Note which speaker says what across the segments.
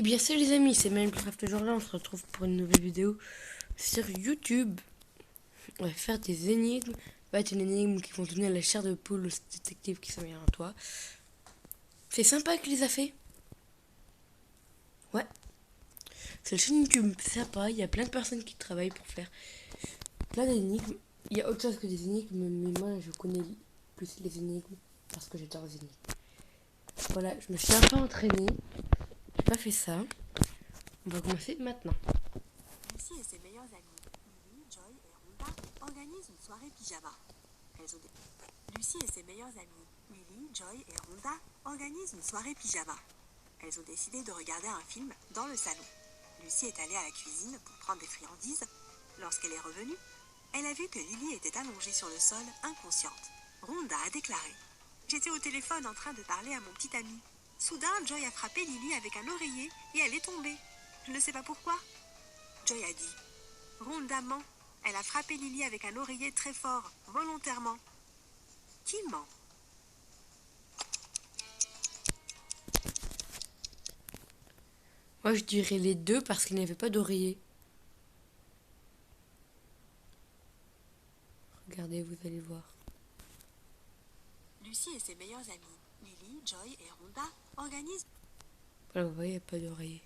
Speaker 1: Et bien salut les amis, c'est Minecraft. Aujourd'hui on se retrouve pour une nouvelle vidéo sur YouTube. On va faire des énigmes. Ça va être une énigme qui vont donner la chair de poule au détective qui sont derrière toi. C'est sympa qu'il les a fait. Ouais. C'est le chaîne YouTube sympa, il y a plein de personnes qui travaillent pour faire plein d'énigmes. Il y a autre chose que des énigmes, mais moi je connais plus les énigmes parce que j'adore les énigmes. Voilà, je me suis un peu entraînée. J'ai pas fait ça. On va commencer maintenant.
Speaker 2: Lucie et ses meilleures amies, Lily, Joy et Rhonda, organisent une soirée pyjama. Lucie et ses meilleures amies, Lily, Joy et Rhonda, organisent une soirée pyjama. Elles ont décidé de regarder un film dans le salon. Lucie est allée à la cuisine pour prendre des friandises. Lorsqu'elle est revenue, elle a vu que Lily était allongée sur le sol, inconsciente. Rhonda a déclaré: J'étais au téléphone en train de parler à mon petit ami. Soudain, Joy a frappé Lily avec un oreiller et elle est tombée. Je ne sais pas pourquoi. Joy a dit: Rhonda ment. Elle a frappé Lily avec un oreiller très fort, volontairement. Qui ment?
Speaker 1: Moi je dirais les deux parce qu'il n'y avait pas d'oreiller. Regardez, vous allez voir.
Speaker 2: Lucie et ses meilleures amies, Lily, Joy et Rhonda, organisent.
Speaker 1: Voilà, vous voyez, il n'y a pas d'oreiller.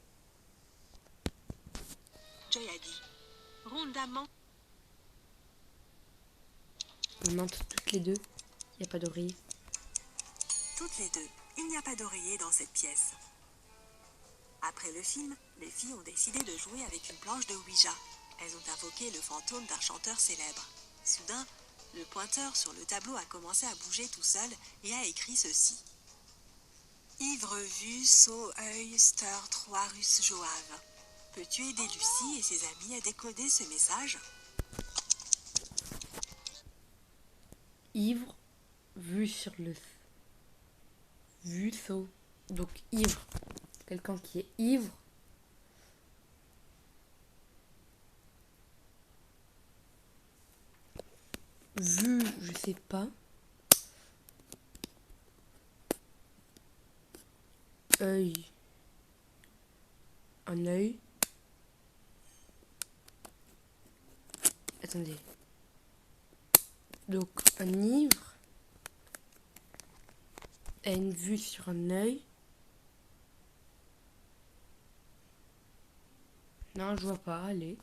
Speaker 2: Joy a dit: Rhonda ment.
Speaker 1: Ils mentent toutes les deux. Il n'y a pas d'oreiller.
Speaker 2: Toutes les deux, il n'y a pas d'oreiller dans cette pièce. Après le film, les filles ont décidé de jouer avec une planche de Ouija. Elles ont invoqué le fantôme d'un chanteur célèbre. Soudain, le pointeur sur le tableau a commencé à bouger tout seul et a écrit ceci: Ivre vu, saut, œil, steur, trois russes joave. Peux-tu aider Lucie et ses amis à décoder ce message?
Speaker 1: Ivre, vue sur le... Vue saut. Donc ivre. Quelqu'un qui est ivre. Vue, je sais pas. Œil. Un œil. Attendez. Donc un ivre a une vue sur un œil. Non, je vois pas, allez.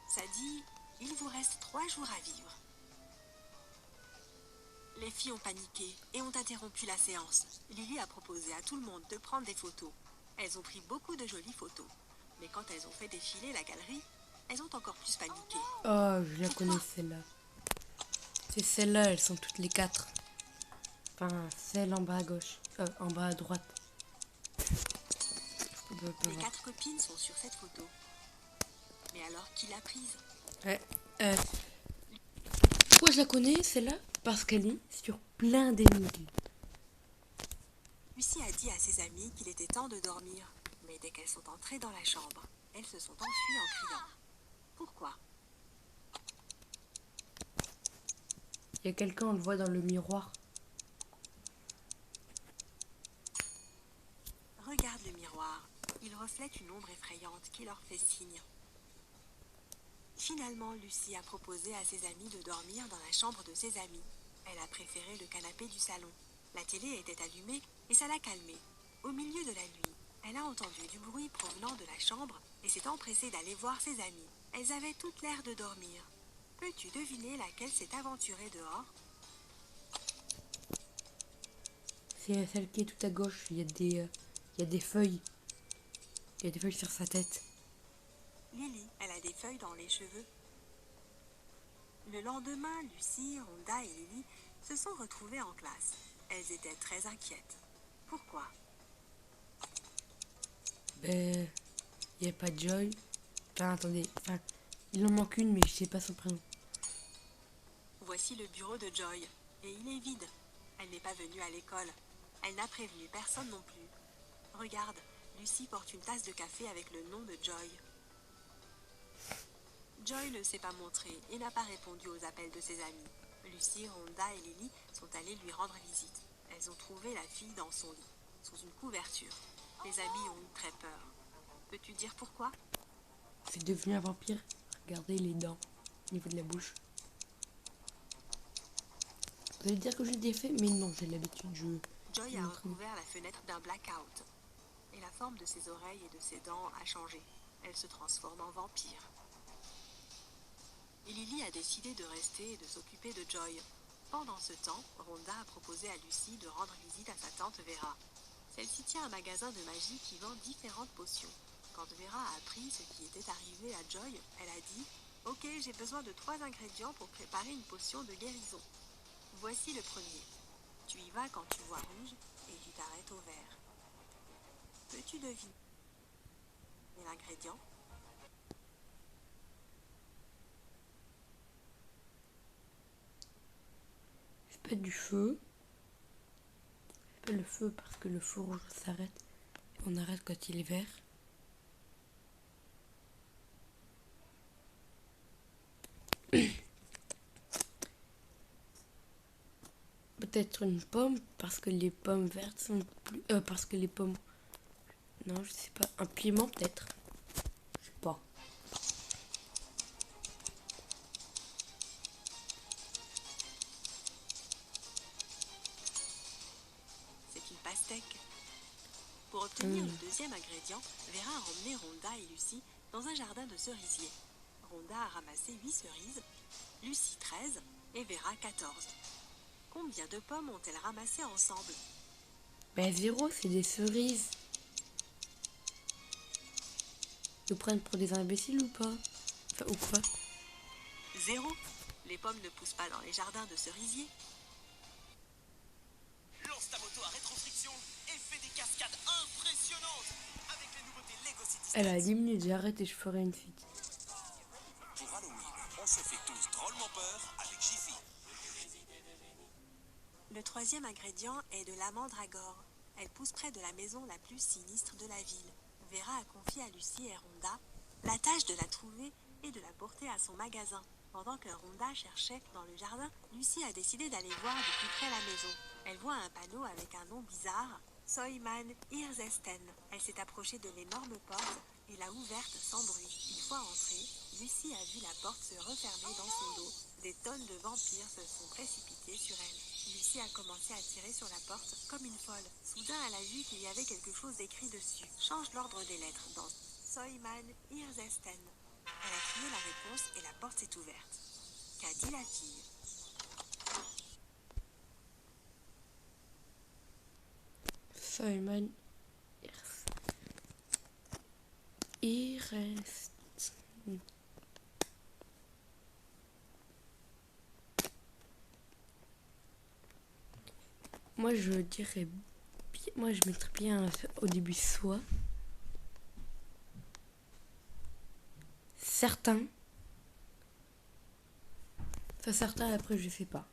Speaker 2: Ça dit: il vous reste 3 jours à vivre. Les filles ont paniqué et ont interrompu la séance. Lily a proposé à tout le monde de prendre des photos. Elles ont pris beaucoup de jolies photos. Mais quand elles ont fait défiler la galerie, elles ont encore plus paniqué.
Speaker 1: Oh, je la connais celle-là. C'est celle-là, elles sont toutes les quatre. Enfin, celle en bas à gauche. En bas à droite. Je peux pas
Speaker 2: Les
Speaker 1: voir.
Speaker 2: 4 copines sont sur cette photo. Mais alors, qui l'a prise?
Speaker 1: Ouais. Pourquoi je la connais, celle-là? Parce qu'elle est sur plein d'énigmes.
Speaker 2: Lucie a dit à ses amies qu'il était temps de dormir. Mais dès qu'elles sont entrées dans la chambre, elles se sont enfuies en criant. Pourquoi?
Speaker 1: Il y a quelqu'un, on le voit dans le miroir.
Speaker 2: Regarde le miroir. Il reflète une ombre effrayante qui leur fait signe. Finalement, Lucie a proposé à ses amis de dormir dans la chambre de ses amis. Elle a préféré le canapé du salon. La télé était allumée et ça l'a calmée. Au milieu de la nuit, elle a entendu du bruit provenant de la chambre et s'est empressée d'aller voir ses amies. Elles avaient toutes l'air de dormir. Peux-tu deviner laquelle s'est aventurée dehors?
Speaker 1: C'est celle qui est tout à gauche. Il y a des feuilles. Il y a des feuilles sur sa tête.
Speaker 2: Lily, elle a des feuilles dans les cheveux. Le lendemain, Lucie, Rhonda et Lily se sont retrouvées en classe. Elles étaient très inquiètes. Pourquoi?
Speaker 1: Il n'y a pas de Joy. Enfin, attendez. Enfin, il en manque une, mais je sais pas son prénom.
Speaker 2: Voici le bureau de Joy, et il est vide. Elle n'est pas venue à l'école. Elle n'a prévenu personne non plus. Regarde, Lucie porte une tasse de café avec le nom de Joy. Joy ne s'est pas montrée et n'a pas répondu aux appels de ses amis. Lucie, Rhonda et Lily sont allées lui rendre visite. Elles ont trouvé la fille dans son lit, sous une couverture. Les amies ont eu très peur. Peux-tu dire pourquoi?
Speaker 1: C'est devenu un vampire. Regardez les dents au niveau de la bouche. Vous allez dire que j'ai des faits, mais non, j'ai l'habitude.
Speaker 2: Joy a recouvert la fenêtre d'un blackout. Et la forme de ses oreilles et de ses dents a changé. Elle se transforme en vampire. Et Lily a décidé de rester et de s'occuper de Joy. Pendant ce temps, Rhonda a proposé à Lucie de rendre visite à sa tante Vera. Celle-ci tient un magasin de magie qui vend différentes potions. Quand Vera a appris ce qui était arrivé à Joy, elle a dit « Ok, j'ai besoin de 3 ingrédients pour préparer une potion de guérison. Voici le premier. Tu y vas quand tu vois rouge et tu t'arrêtes au vert. Peux-tu deviner l'ingrédient?
Speaker 1: C'est pas du feu. C'est pas le feu parce que le feu rouge s'arrête. On arrête quand il est vert. Peut-être une pomme parce que les pommes vertes sont plus... parce que les pommes... Non, je sais pas. Un piment peut-être. Je sais pas.
Speaker 2: C'est une pastèque. Pour obtenir le deuxième ingrédient, Vera a emmené Rhonda et Lucie dans un jardin de cerisiers. Rhonda a ramassé 8 cerises, Lucie 13 et Vera 14. Combien de pommes ont-elles ramassées ensemble?
Speaker 1: Ben 0, c'est des cerises. Ils nous prennent pour des imbéciles ou pas? Enfin, ou quoi?
Speaker 2: 0. Les pommes ne poussent pas dans les jardins de cerisiers.
Speaker 3: Lance ta moto à rétrofriction et fais des cascades impressionnantes avec les nouveautés Lego City
Speaker 1: Elle a
Speaker 3: Streets.
Speaker 1: 10 minutes, j'arrête et je ferai une suite.
Speaker 3: Pour Halloween, on se fait tous drôlement peur avec Jiffy.
Speaker 2: Le troisième ingrédient est de la mandragore. Elle pousse près de la maison la plus sinistre de la ville. Vera a confié à Lucie et Rhonda la tâche de la trouver et de la porter à son magasin. Pendant que Rhonda cherchait dans le jardin, Lucie a décidé d'aller voir de plus près la maison. Elle voit un panneau avec un nom bizarre, Soyman Irzesten. Elle s'est approchée de l'énorme porte et l'a ouverte sans bruit. Une fois entrée, Lucie a vu la porte se refermer dans son dos. Des tonnes de vampires se sont précipités sur elle. Lucie a commencé à tirer sur la porte comme une folle. Soudain, elle a vu qu'il y avait quelque chose d'écrit dessus. Change l'ordre des lettres dans Soyman Irzesten. Elle a crié la réponse et la porte s'est ouverte. Qu'a dit la fille?
Speaker 1: Simon. Il reste... Moi, je dirais... Moi, je mettrais bien au début soit. Certains. Enfin, certains, après, je sais pas.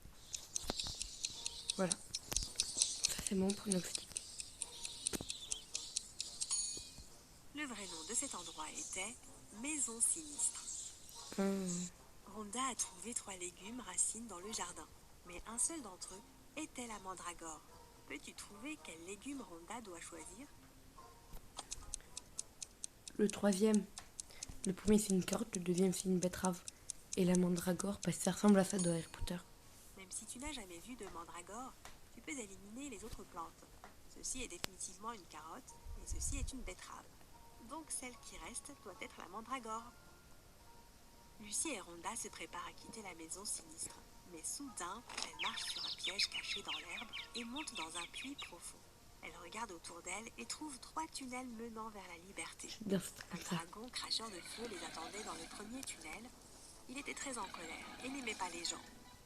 Speaker 1: Voilà. Ça, c'est mon pronostic.
Speaker 2: Le vrai nom de cet endroit était Maison Sinistre. Rhonda a trouvé 3 légumes racines dans le jardin, mais un seul d'entre eux était la mandragore. Peux-tu trouver quel légume Rhonda doit choisir?
Speaker 1: Le troisième. Le premier, c'est une carotte. Le deuxième, c'est une betterave. Et la mandragore, parce que ça ressemble à ça de Harry Potter.
Speaker 2: Même si tu n'as jamais vu de mandragore, tu peux éliminer les autres plantes. Ceci est définitivement une carotte et ceci est une betterave. Donc celle qui reste doit être la mandragore. Lucie et Rhonda se préparent à quitter la maison sinistre. Mais soudain, elles marchent sur un piège caché dans l'herbe et montent dans un puits profond. Elles regardent autour d'elles et trouvent 3 tunnels menant vers la liberté.
Speaker 1: Bien, c'est
Speaker 2: Un
Speaker 1: comme ça.
Speaker 2: dragon cracheur de feu les attendait dans le premier tunnel. Il était très en colère et n'aimait pas les gens.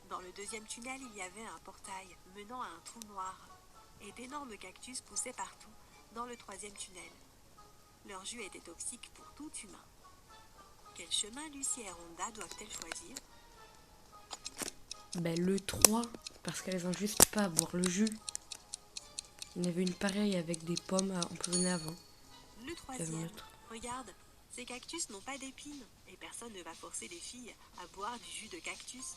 Speaker 2: Dans le deuxième tunnel, il y avait un portail menant à un trou noir. Et d'énormes cactus poussaient partout dans le troisième tunnel. Leur jus était toxique pour tout humain. Quel chemin Lucie et Rhonda doivent-elles choisir?
Speaker 1: Ben, le 3, parce qu'elles ont juste pas à boire le jus. Il y en avait une pareille avec des pommes empoisonnées avant.
Speaker 2: Le
Speaker 1: Il y avait
Speaker 2: troisième.
Speaker 1: une autre.
Speaker 2: Regarde, ces cactus n'ont pas d'épines et personne ne va forcer les filles à boire du jus de cactus.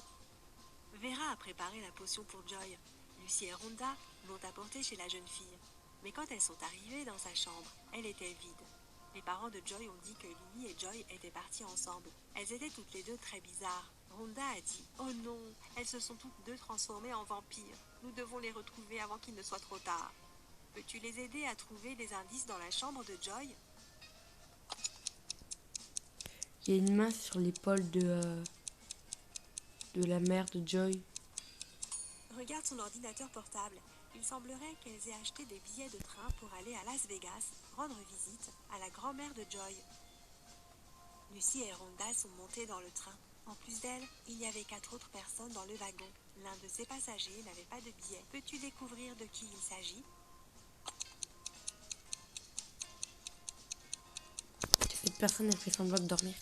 Speaker 2: Vera a préparé la potion pour Joy. Lucie et Rhonda l'ont apportée chez la jeune fille. Mais quand elles sont arrivées dans sa chambre, elle était vide. Les parents de Joy ont dit que Lily et Joy étaient parties ensemble. Elles étaient toutes les deux très bizarres. Rhonda a dit « Oh non, elles se sont toutes deux transformées en vampires. Nous devons les retrouver avant qu'il ne soit trop tard. Peux-tu les aider à trouver des indices dans la chambre de Joy ?»
Speaker 1: Il y a une main sur l'épaule de la mère de Joy.
Speaker 2: Regarde son ordinateur portable. Il semblerait qu'elles aient acheté des billets de train pour aller à Las Vegas, rendre visite à la grand-mère de Joy. Lucie et Rhonda sont montées dans le train. En plus d'elles, il y avait 4 autres personnes dans le wagon. L'un de ces passagers n'avait pas de billet. Peux-tu découvrir de qui il s'agit ?
Speaker 1: Cette personne, elle fait semblant de dormir.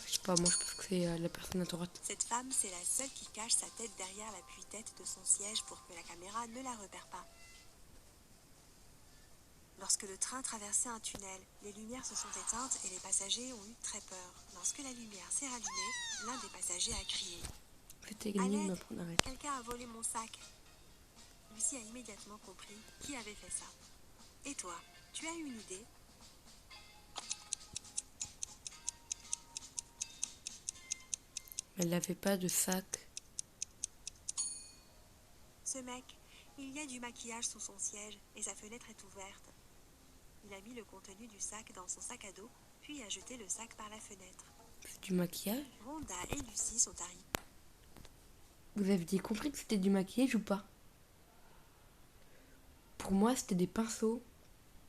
Speaker 1: Je sais pas, moi je pense que c'est la personne à droite.
Speaker 2: Cette femme, c'est la seule qui cache sa tête derrière l'appui-tête de son siège pour que la caméra ne la repère pas. Lorsque le train traversait un tunnel, les lumières se sont éteintes et les passagers ont eu très peur. Lorsque la lumière s'est rallumée, l'un des passagers a crié
Speaker 1: C'était
Speaker 2: « À
Speaker 1: une
Speaker 2: l'aide,
Speaker 1: pour arrêter.
Speaker 2: quelqu'un a volé mon sac !» Lucie a immédiatement compris qui avait fait ça. Et toi, tu as une idée ?
Speaker 1: Elle n'avait pas de sac.
Speaker 2: Ce mec, il y a du maquillage sous son siège et sa fenêtre est ouverte. Il a mis le contenu du sac dans son sac à dos, puis a jeté le sac par la fenêtre.
Speaker 1: C'est du maquillage.
Speaker 2: Rhonda et Lucie sont arrivées.
Speaker 1: Vous avez compris que c'était du maquillage ou pas? Pour moi, c'était des pinceaux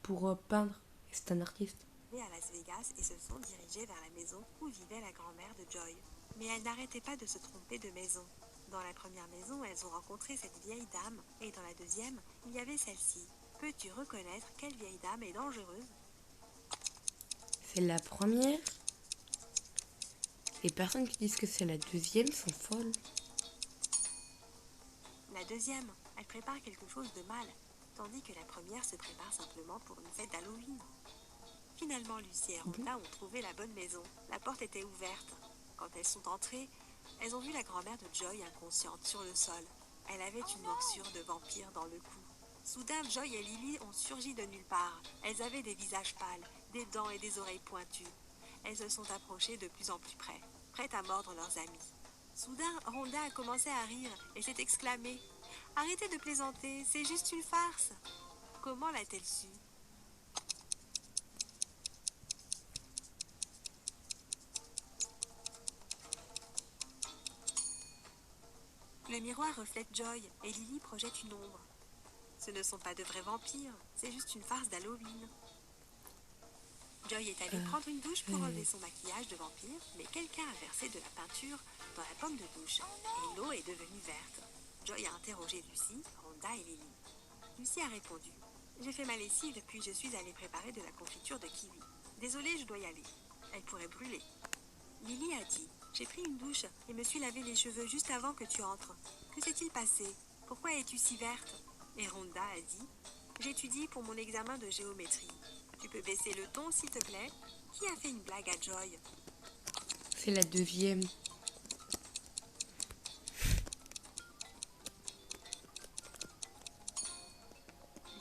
Speaker 1: pour peindre. Et c'est un artiste.
Speaker 2: À Las Vegas et se sont dirigées vers la maison où vivait la grand-mère de Joy. Mais elles n'arrêtaient pas de se tromper de maison. Dans la première maison, elles ont rencontré cette vieille dame, et dans la deuxième, il y avait celle-ci. Peux-tu reconnaître quelle vieille dame est dangereuse ?
Speaker 1: C'est la première. Les personnes qui disent que c'est la deuxième sont folles.
Speaker 2: La deuxième, elle prépare quelque chose de mal, tandis que la première se prépare simplement pour une fête d'Halloween. Finalement, Lucie et Rhonda ont trouvé la bonne maison. La porte était ouverte. Quand elles sont entrées, elles ont vu la grand-mère de Joy inconsciente sur le sol. Elle avait une morsure de vampire dans le cou. Soudain, Joy et Lily ont surgi de nulle part. Elles avaient des visages pâles, des dents et des oreilles pointues. Elles se sont approchées de plus en plus près, prêtes à mordre leurs amis. Soudain, Rhonda a commencé à rire et s'est exclamée « Arrêtez de plaisanter, c'est juste une farce !» Comment l'a-t-elle su ? Le miroir reflète Joy et Lily projette une ombre. Ce ne sont pas de vrais vampires, c'est juste une farce d'Halloween. Joy est allée prendre une douche pour enlever son maquillage de vampire, mais quelqu'un a versé de la peinture dans la pomme de douche et l'eau est devenue verte. Joy a interrogé Lucie, Rhonda et Lily. Lucie a répondu « J'ai fait ma lessive puis je suis allée préparer de la confiture de kiwi. Désolée, je dois y aller. Elle pourrait brûler. » Lily a dit « J'ai pris une douche et me suis lavé les cheveux juste avant que tu entres. Que s'est-il passé? Pourquoi es-tu si verte ?» Et Rhonda a dit « J'étudie pour mon examen de géométrie. Tu peux baisser le ton, s'il te plaît? Qui a fait une blague à Joy ?»
Speaker 1: C'est la deuxième.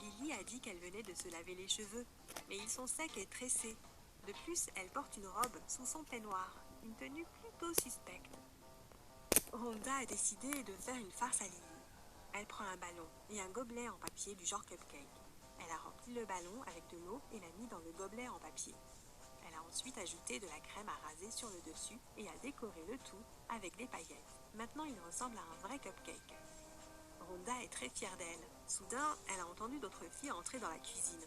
Speaker 2: Lily a dit qu'elle venait de se laver les cheveux, mais ils sont secs et tressés. De plus, elle porte une robe sous son peignoir, une tenue plutôt suspecte. Rhonda a décidé de faire une farce à Lily. Elle prend un ballon et un gobelet en papier du genre cupcake. Elle a rempli le ballon avec de l'eau et l'a mis dans le gobelet en papier. Elle a ensuite ajouté de la crème à raser sur le dessus et a décoré le tout avec des paillettes. Maintenant, il ressemble à un vrai cupcake. Rhonda est très fière d'elle. Soudain, elle a entendu d'autres filles entrer dans la cuisine.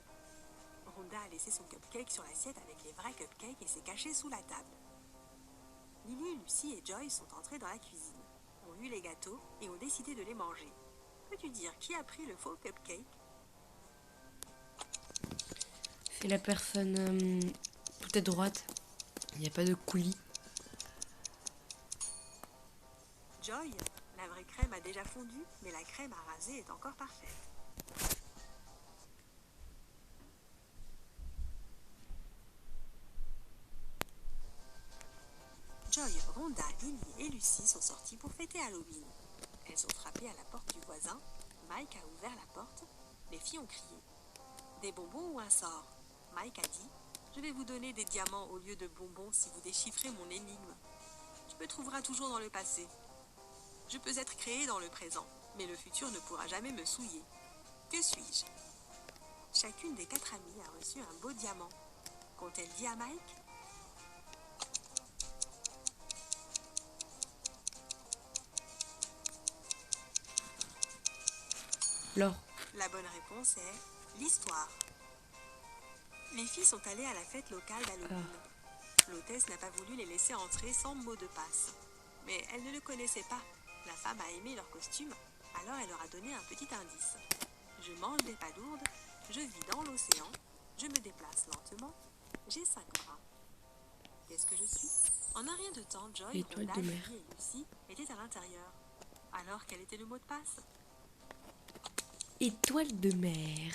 Speaker 2: Rhonda a laissé son cupcake sur l'assiette avec les vrais cupcakes et s'est cachée sous la table. Lily, Lucie et Joy sont entrées dans la cuisine, ont eu les gâteaux et ont décidé de les manger. Peux-tu dire qui a pris le faux cupcake?
Speaker 1: C'est la personne tout à droite. Il n'y a pas de coulis.
Speaker 2: Joy, la vraie crème a déjà fondu, mais la crème à raser est encore parfaite. Joy, Rhonda, Lily et Lucie sont sortis pour fêter C'était Halloween. Elles ont frappé à la porte du voisin. Mike a ouvert la porte. Les filles ont crié. Des bonbons ou un sort? Mike a dit, je vais vous donner des diamants au lieu de bonbons si vous déchiffrez mon énigme. Tu me trouveras toujours dans le passé. Je peux être créé dans le présent, mais le futur ne pourra jamais me souiller. Que suis-je? Chacune des 4 amies a reçu un beau diamant. Qu'ont-elles dit à Mike?
Speaker 1: L'or.
Speaker 2: La bonne réponse est l'histoire. Les filles sont allées à la fête locale d'Halloween. L'hôtesse n'a pas voulu les laisser entrer sans mot de passe. Mais elle ne le connaissait pas. La femme a aimé leur costume, alors elle leur a donné un petit indice. Je mange des palourdes, je vis dans l'océan, je me déplace lentement, j'ai 5 bras. Qu'est-ce que je suis? En un rien de temps, Joy,
Speaker 1: L'étoile
Speaker 2: Rhonda,
Speaker 1: de mer.
Speaker 2: Lily et Lucy étaient à l'intérieur. Alors quel était le mot de passe?
Speaker 1: Étoile de mer.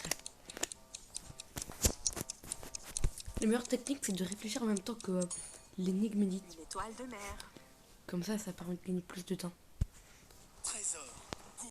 Speaker 1: La meilleure technique, c'est de réfléchir en même temps que l'énigme dite.
Speaker 2: Une étoile de mer.
Speaker 1: Comme ça permet de gagner plus de temps.